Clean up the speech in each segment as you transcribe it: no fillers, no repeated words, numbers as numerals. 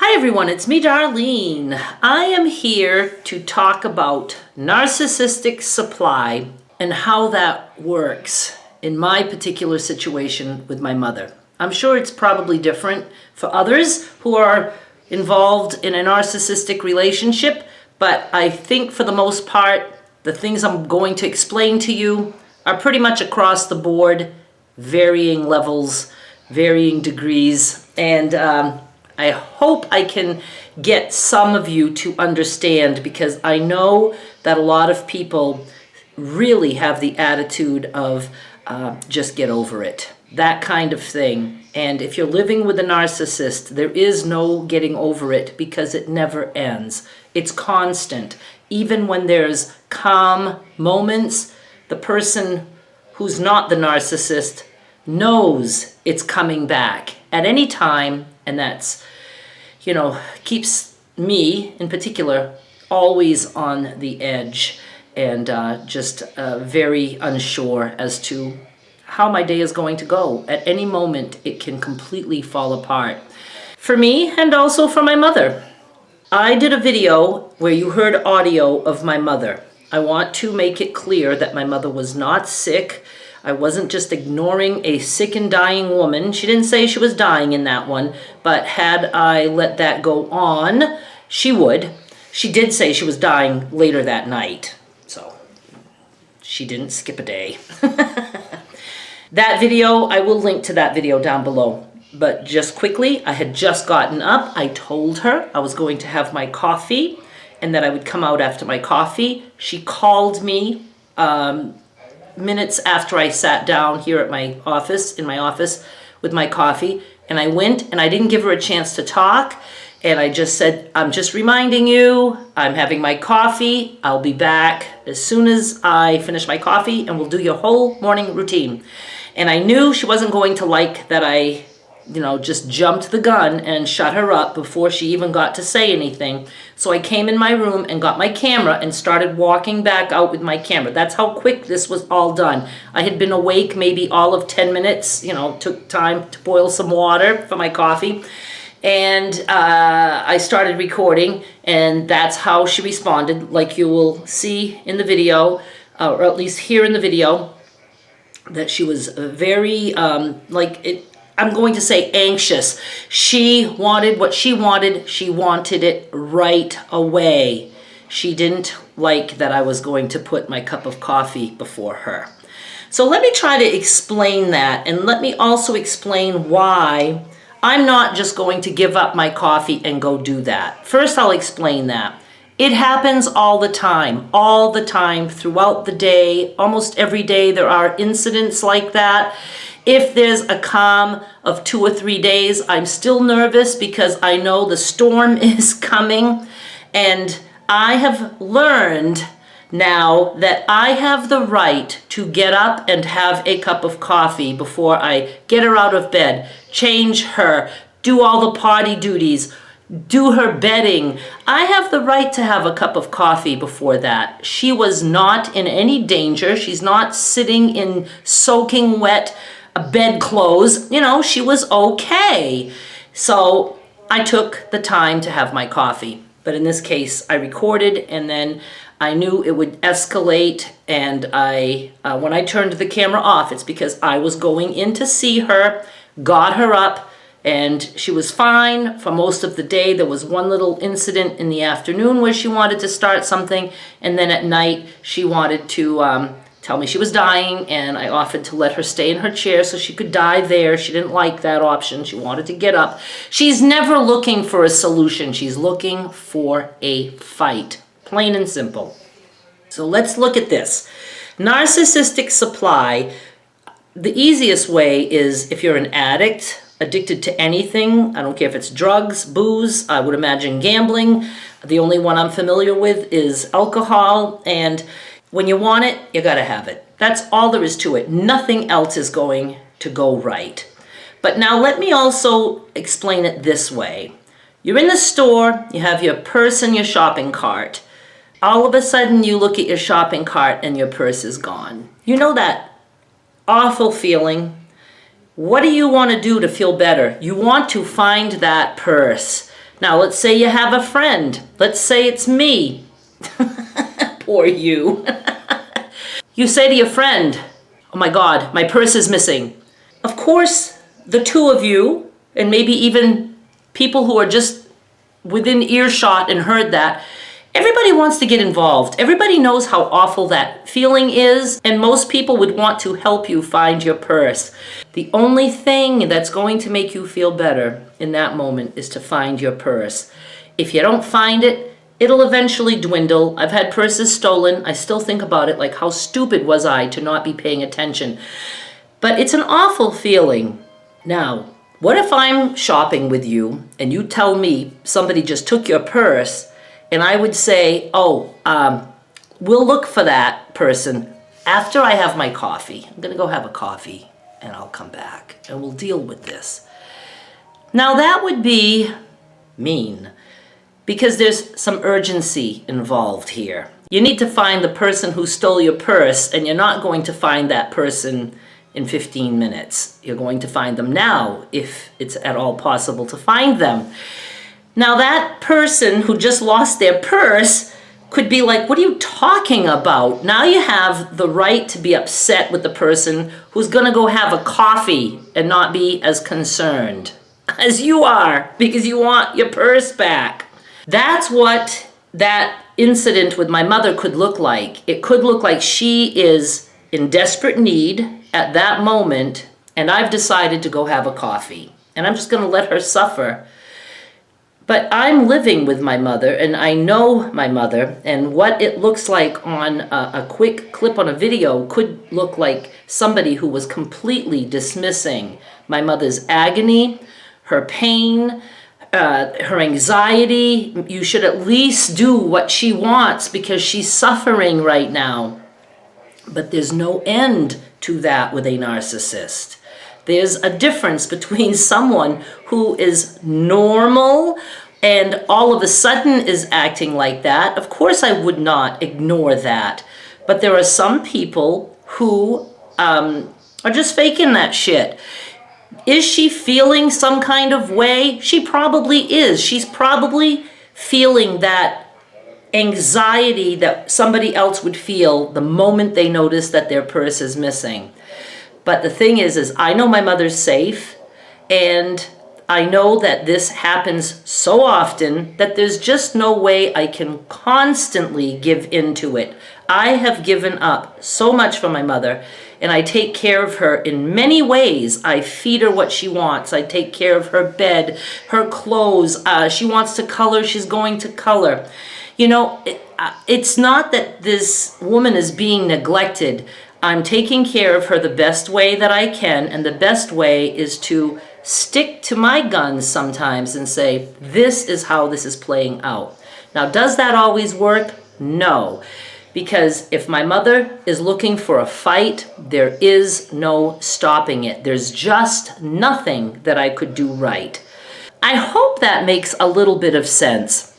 Hi everyone, it's me Darlene. I am here to talk about narcissistic supply and how that works in my particular situation with my mother. I'm sure it's probably different for others who are involved in a narcissistic relationship, but I think for the most part, the things I'm going to explain to you are pretty much across the board, varying levels, varying degrees, and I hope I can get some of you to understand, because I know that a lot of people really have the attitude of just get over it, that kind of thing. And if you're living with a narcissist, there is no getting over it because it never ends. It's constant. Even when there's calm moments, the person who's not the narcissist knows it's coming back at any time, and that's, keeps me in particular always on the edge and just very unsure as to how my day is going to go. At any moment, it can completely fall apart. For me, and also for my mother. I did a video where you heard audio of my mother. I want to make it clear that my mother was not sick. I wasn't just ignoring a sick and dying woman. She didn't say she was dying in that one, but had I let that go on, she would. She did say she was dying later that night, so she didn't skip a day. That video, I will link to that video down below. But just quickly, I had just gotten up. I told her I was going to have my coffee and that I would come out after my coffee. She called me minutes after I sat down here at my office, in my office with my coffee, and I went and I didn't give her a chance to talk, and I just said, I'm just reminding you, I'm having my coffee, I'll be back as soon as I finish my coffee and we'll do your whole morning routine. And I knew she wasn't going to like that I just jumped the gun and shut her up before she even got to say anything. So I came in my room and got my camera and started walking back out with my camera. That's how quick this was all done. I had been awake maybe all of 10 minutes, took time to boil some water for my coffee. And I started recording, and that's how she responded, like you will see in the video, or at least hear in the video, that she was very, I'm going to say anxious. She wanted what she wanted. She wanted it right away. She didn't like that I was going to put my cup of coffee before her. So let me try to explain that, and let me also explain why I'm not just going to give up my coffee and go do that. First, I'll explain that. It happens all the time, throughout the day. Almost every day there are incidents like that. If there's a calm of 2 or 3 days, I'm still nervous because I know the storm is coming. And I have learned now that I have the right to get up and have a cup of coffee before I get her out of bed, change her, do all the potty duties, do her bedding. I have the right to have a cup of coffee before that. She was not in any danger. She's not sitting in soaking wet bedclothes. She was okay. So I took the time to have my coffee. But in this case, I recorded, and then I knew it would escalate. And when I turned the camera off, it's because I was going in to see her, got her up, and she was fine for most of the day. There was one little incident in the afternoon where she wanted to start something, and then at night she wanted to tell me she was dying, and I offered to let her stay in her chair so she could die there. She didn't like that option. She wanted to get up. She's never looking for a solution. She's looking for a fight, plain and simple. So let's look at this. Narcissistic supply, the easiest way is if you're an addict, addicted to anything. I don't care if it's drugs, booze, I would imagine gambling. The only one I'm familiar with is alcohol, and when you want it, you gotta have it. That's all there is to it. Nothing else is going to go right. But now let me also explain it this way. You're in the store, you have your purse and your shopping cart. All of a sudden you look at your shopping cart and your purse is gone. You know that awful feeling? What do you want to do to feel better? You want to find that purse. Now, let's say you have a friend. Let's say it's me. Poor you. You say to your friend, oh my God, my purse is missing. Of course, the two of you, and maybe even people who are just within earshot and heard that, everybody wants to get involved. Everybody knows how awful that feeling is, and most people would want to help you find your purse. The only thing that's going to make you feel better in that moment is to find your purse. If you don't find it, it'll eventually dwindle. I've had purses stolen. I still think about it like, how stupid was I to not be paying attention? But it's an awful feeling. Now, what if I'm shopping with you and you tell me somebody just took your purse, and I would say, oh, we'll look for that person after I have my coffee. I'm going to go have a coffee and I'll come back and we'll deal with this. Now that would be mean, because there's some urgency involved here. You need to find the person who stole your purse, and you're not going to find that person in 15 minutes. You're going to find them now, if it's at all possible to find them. Now that person who just lost their purse could be like, what are you talking about? Now you have the right to be upset with the person who's gonna go have a coffee and not be as concerned as you are because you want your purse back. That's what that incident with my mother could look like. It could look like she is in desperate need at that moment, and I've decided to go have a coffee, and I'm just gonna let her suffer. But I'm living with my mother, and I know my mother, and what it looks like on a quick clip on a video could look like somebody who was completely dismissing my mother's agony, her pain, her anxiety. You should at least do what she wants because she's suffering right now. But there's no end to that with a narcissist. There's a difference between someone who is normal and all of a sudden is acting like that. Of course, I would not ignore that. But there are some people who are just faking that shit. Is she feeling some kind of way? She probably is. She's probably feeling that anxiety that somebody else would feel the moment they notice that their purse is missing. But the thing is I know my mother's safe, and I know that this happens so often that there's just no way I can constantly give into it. I have given up so much for my mother, and I take care of her in many ways. I feed her what she wants. I take care of her bed, her clothes. She wants to color, she's going to color. You know, it's not that this woman is being neglected. I'm taking care of her the best way that I can, and the best way is to stick to my guns sometimes and say, this is how this is playing out. Now, does that always work? No. Because if my mother is looking for a fight, there is no stopping it. There's just nothing that I could do right. I hope that makes a little bit of sense.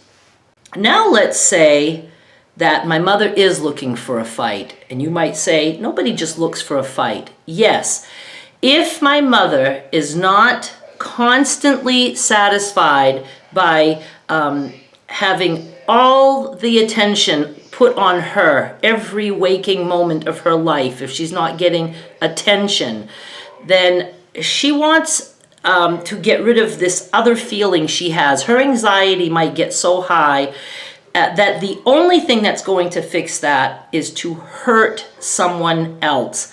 Now let's say that my mother is looking for a fight. And you might say, nobody just looks for a fight. Yes, if my mother is not constantly satisfied by having all the attention put on her every waking moment of her life, if she's not getting attention, then she wants to get rid of this other feeling she has. Her anxiety might get so high that the only thing that's going to fix that is to hurt someone else.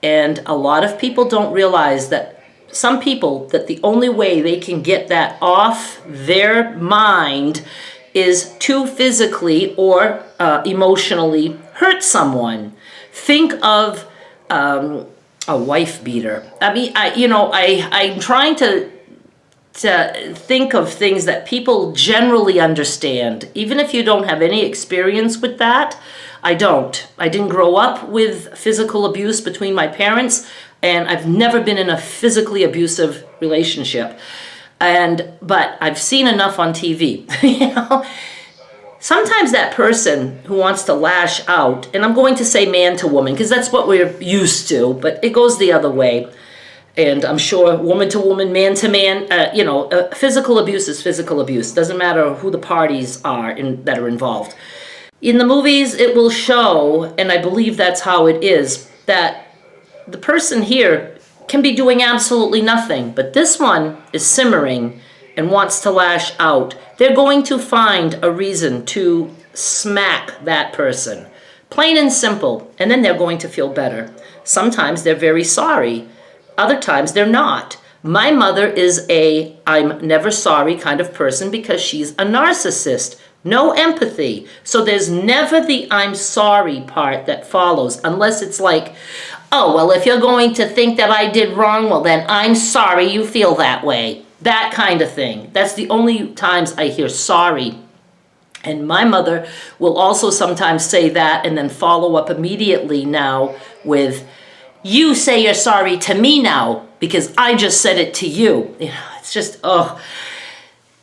And a lot of people don't realize that some people, that the only way they can get that off their mind is to physically or emotionally hurt someone. Think of a wife beater. I mean, I'm trying to think of things that people generally understand. Even if you don't have any experience with that, I don't. I didn't grow up with physical abuse between my parents, and I've never been in a physically abusive relationship. But I've seen enough on TV, you know. Sometimes that person who wants to lash out, and I'm going to say man to woman because that's what we're used to, but it goes the other way. And I'm sure woman to woman, man to man, physical abuse is physical abuse. Doesn't matter who the parties are that are involved. In the movies, it will show, and I believe that's how it is, that the person here can be doing absolutely nothing, but this one is simmering and wants to lash out. They're going to find a reason to smack that person. Plain and simple. And then they're going to feel better. Sometimes they're very sorry. Other times they're not. My mother is a I'm never sorry kind of person because she's a narcissist. No empathy. So there's never the I'm sorry part that follows, unless it's like, oh, well, if you're going to think that I did wrong, well, then I'm sorry you feel that way. That kind of thing. That's the only times I hear sorry. And my mother will also sometimes say that and then follow up immediately now with, you say you're sorry to me now because I just said it to you. It's just, oh.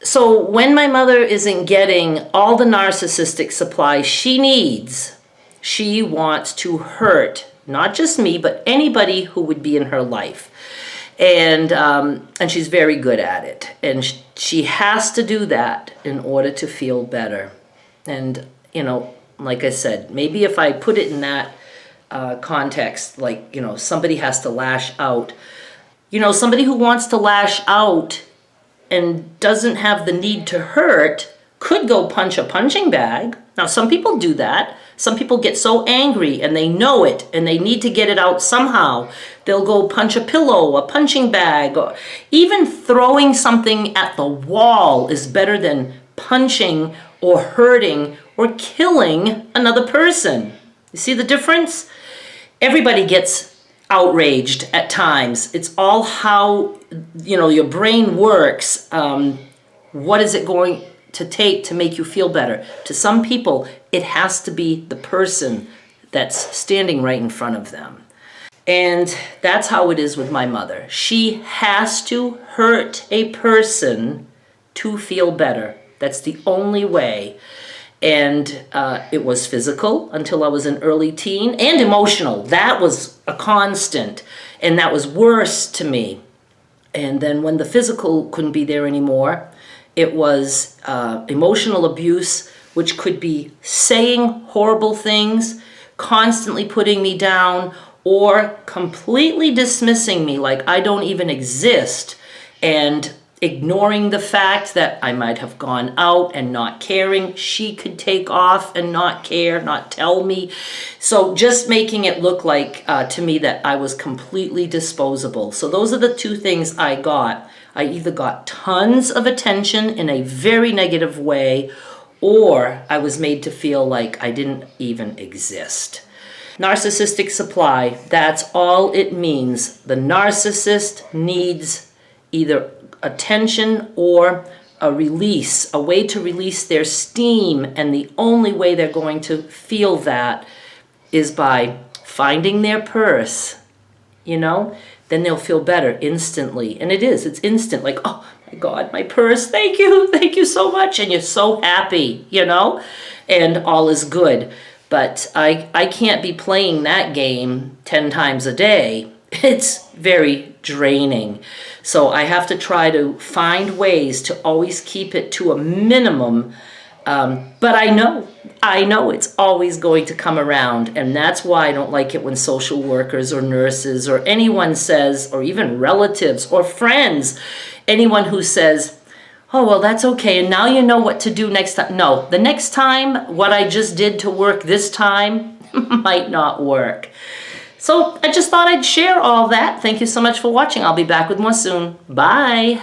So when my mother isn't getting all the narcissistic supply she needs, she wants to hurt not just me, but anybody who would be in her life. And she's very good at it. And she has to do that in order to feel better. And, like I said, maybe if I put it in that context, like, somebody has to lash out. Somebody who wants to lash out and doesn't have the need to hurt could go punch a punching bag. Now, some people do that. Some people get so angry and they know it and they need to get it out somehow. They'll go punch a pillow, a punching bag, or even throwing something at the wall is better than punching or hurting or killing another person. You see the difference? Everybody gets outraged at times. It's all how, your brain works. What is it going to take to make you feel better? To some people, it has to be the person that's standing right in front of them. And that's how it is with my mother. She has to hurt a person to feel better. That's the only way. And it was physical until I was an early teen, and emotional. That was a constant, and that was worse to me. And then when the physical couldn't be there anymore, it was emotional abuse, which could be saying horrible things, constantly putting me down, or completely dismissing me like I don't even exist, and ignoring the fact that I might have gone out and not caring. She could take off and not care, not tell me. So just making it look like to me that I was completely disposable. So those are the two things I got. I either got tons of attention in a very negative way, or I was made to feel like I didn't even exist. Narcissistic supply, that's all it means. The narcissist needs either attention or a release, a way to release their steam, and the only way they're going to feel that is by finding their purse, then they'll feel better instantly. And it's instant, like, oh my God, my purse, thank you so much, and you're so happy, and all is good. But I can't be playing that game 10 times a day. It's very draining. So I have to try to find ways to always keep it to a minimum. But I know it's always going to come around. And that's why I don't like it when social workers or nurses or anyone says, or even relatives or friends, anyone who says, oh, well, that's okay, and now you know what to do next time. No, the next time, what I just did to work this time might not work. So I just thought I'd share all that. Thank you so much for watching. I'll be back with more soon. Bye.